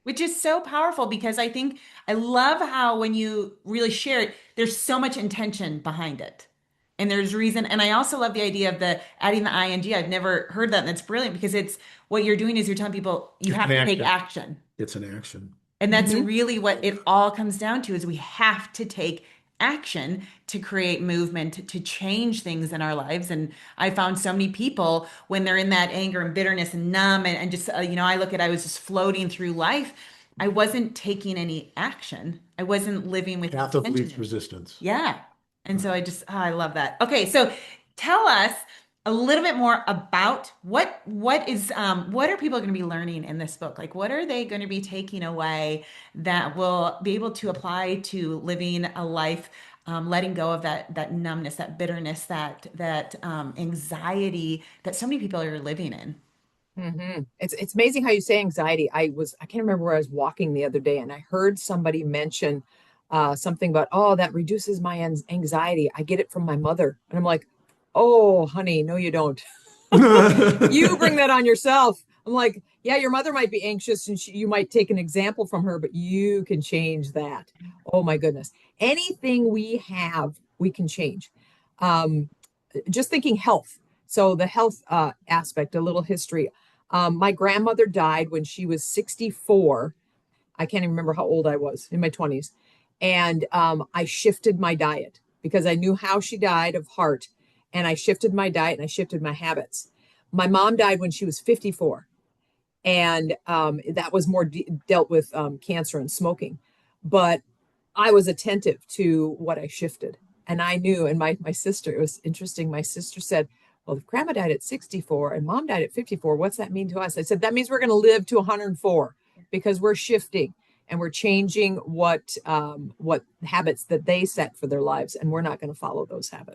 which is so powerful because I think I love how when you really share it, there's so much intention behind it. And there's reason. And I also love the idea of the adding the ing. I've never heard that. And that's brilliant because it's what you're doing is you're telling people you It's an have to take action. action. It's an action. And that's Hmm. really what it all comes down to is we have to take action to create movement, to change things in our lives. And I found so many people when they're in that anger and bitterness and numb and just, I was just floating through life. I wasn't taking any action. I wasn't living with Path of least intention. resistance. Yeah. And so Right. I love that. Okay, so tell us a little bit more about what are people going to be learning in this book? Like what are they going to be taking away that will be able to apply to living a life, letting go of that numbness, that bitterness, that anxiety that so many people are living in. It's amazing how you say anxiety. I can't remember where I was walking the other day, and I heard somebody mention something about, oh, that reduces my anxiety. I get it from my mother, and I'm like, oh, honey, no, you don't. You bring that on yourself. I'm like, yeah, your mother might be anxious, and you might take an example from her, but you can change that. Oh my goodness, anything we have, we can change. Um, just thinking health. So the health aspect, a little history. My grandmother died when she was 64. I can't even remember how old I was, in my 20s. And I shifted my diet because I knew how she died of heart. And I shifted my diet and I shifted my habits. My mom died when she was 54. And that was more dealt with cancer and smoking. But I was attentive to what I shifted. And I knew, and my sister, it was interesting. My sister said, well, if grandma died at 64 and mom died at 54, what's that mean to us? I said, that means we're going to live to 104 because we're shifting and we're changing what habits that they set for their lives. And we're not going to follow those habits.